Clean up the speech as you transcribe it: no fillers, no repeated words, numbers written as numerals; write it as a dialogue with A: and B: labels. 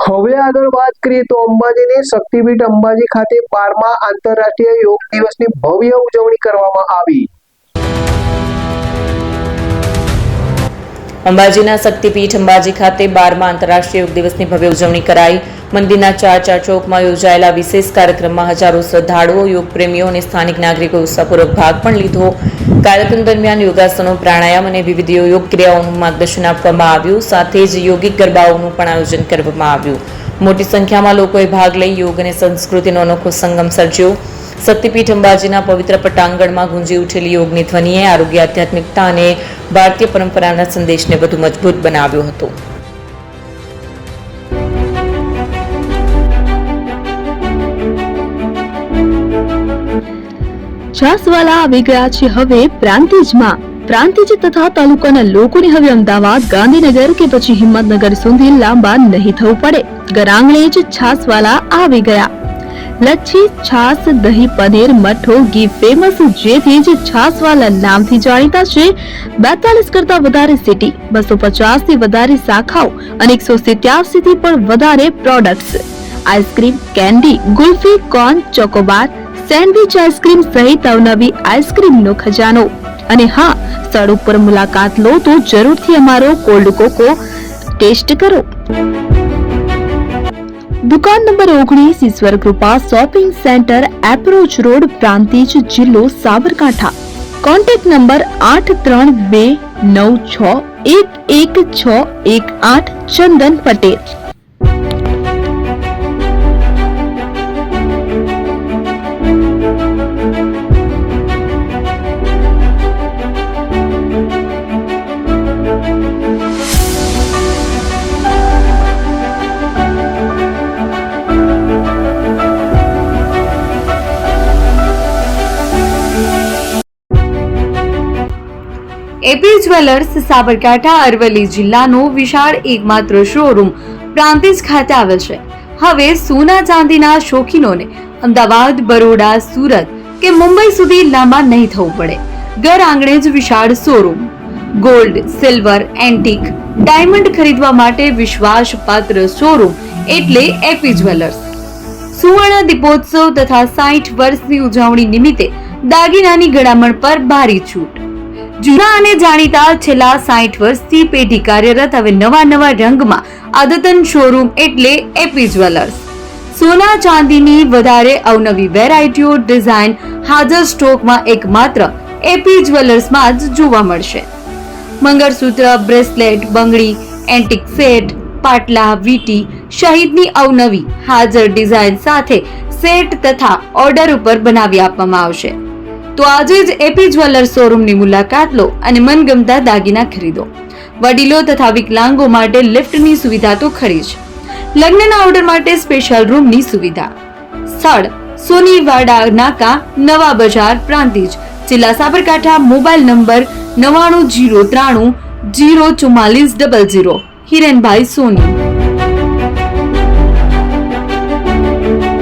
A: હવે આગળ વાત કરીએ તો અંબાજીની શક્તિપીઠ અંબાજી ખાતે 12મા આંતરરાષ્ટ્રીય યોગ દિવસની ભવ્ય ઉજવણી કરવામાં આવી।
B: અંબાજીના શક્તિપીઠ અંબાજી ખાતે 12મા આંતરરાષ્ટ્રીય યોગ દિવસની ભવ્ય ઉજવણી કરાઈ। મંદિરના ચાર ચોકમાં યોજાયેલા વિશેષ કાર્યક્રમમાં હજારો શ્રદ્ધાળુઓ, યોગ પ્રેમીઓ અને સ્થાનિક નાગરિકોએ ઉત્સાહપૂર્વક ભાગ પણ લીધો। કાર્યક્રમ દરમિયાન યોગાસનો, પ્રાણાયામ અને વિવિધ યોગ ક્રિયાઓનું માર્ગદર્શન આપવામાં આવ્યું। સાથે જ યોગિક ગરબાઓનું પણ આયોજન કરવામાં આવ્યું। મોટી સંખ્યામાં લોકોએ ભાગ લઈ યોગ અને સંસ્કૃતિનો અનોખો સંગમ સર્જ્યો। શક્તિપીઠ અંબાજીના પવિત્ર પટાંગણમાં ગુંજી ઉઠેલી યોગની ધ્વનિએ આરોગ્ય, આધ્યાત્મિકતા અને ભારતીય પરંપરાના સંદેશને વધુ મજબૂત બનાવ્યો હતો।
C: છાસવાલા આવી ગયા છે હવે પ્રાંતિજમાં। પ્રાંતિજ તથા તાલુકાના લોકોને હવે અમદાવાદ, ગાંધીનગર કે પછી હિંમતનગર સુધી લાંબા નહીં થવું પડે। ઘર આંગણે જ છાસવાલા આવી ગયા। લચ્છી, છાસ, દહીં, પનીર, મઠો, ઘી ફેમસ, જેથી જ છાસવાલા નામથી જાણીતા છે। 42 કરતા વધારે સિટી, 250 થી વધારે શાખાઓ અને 187 થી પણ વધારે products. Ice cream, candy, kulfi, corn, Chocobar, sandwich ice cream સહિત અવનવી આઈસ્ક્રીમનો ખજાનો। અને હા, સ્થળ ઉપર મુલાકાત લો તો જરૂરથી અમારો કોલ્ડ કોકો ટેસ્ટ કરો। દુકાન number 19, Ishwar Krupa shopping center, approach road, Prantij, જિલ્લો Sabarkantha. Contact number 8326111618 Chandan Patel.
D: AP jewellers Sabarkantha Aravalli જિલ્લાનો વિશાળ એકમાત્ર શોરૂમ પ્રાંતિજ ખાતે આવેલ છે। હવે સોના ચાંદીના શોખીનોને અમદાવાદ, બરોડા, સુરત કે મુંબઈ સુધી લાંબા નહીં થવું પડે। ઘર આંગણે જ વિશાળ showroom. Gold, silver, antique, diamond ખરીદવા માટે વિશ્વાસપાત્ર શોરૂમ એટલે એપી જ્વેલર્સ। સુવર્ણ દીપોત્સવ તથા 60 વર્ષની ઉજવણી નિમિત્તે દાગીનાની ગળામણ પર ભારી છૂટ। જૂના અને જાણીતા છેલ્લા 60 વર્ષથી પેઢી કાર્યરત હવે નવા રંગમાં અદ્યતન શોરૂમ એટલે એપી જ્વેલર્સ। સોના ચાંદીની વધારે અવનવી વેરાયટીઓ, ડિઝાઇન હાજર સ્ટોકમાં એકમાત્ર એપી જ્વેલર્સમાં જ જોવા મળશે। મંગળસૂત્ર, બ્રેસલેટ, બંગડી, એન્ટિક સેટ, પાટલા, વીટી સહિતની અવનવી હાજર ડિઝાઇન સાથે સેટ તથા ઓર્ડર ઉપર બનાવી આપવામાં આવશે। તો આજે જ એપી જ્વેલર્સ શોરૂમની મુલાકાત લો અને મનગમતા દાગીના ખરીદો। વડીલો તથા વિકલાંગો માટે લિફ્ટની સુવિધા તો ખરી જ, લગ્નના ઓર્ડર માટે સ્પેશિયલ રૂમની સુવિધા। સ્થળ સોનીવાડા નાકા, નવા બજાર, પ્રાંતિજ, જિલ્લા સાબરકાંઠા। Mobile number 9903304400। હિરેનભાઈ સોની।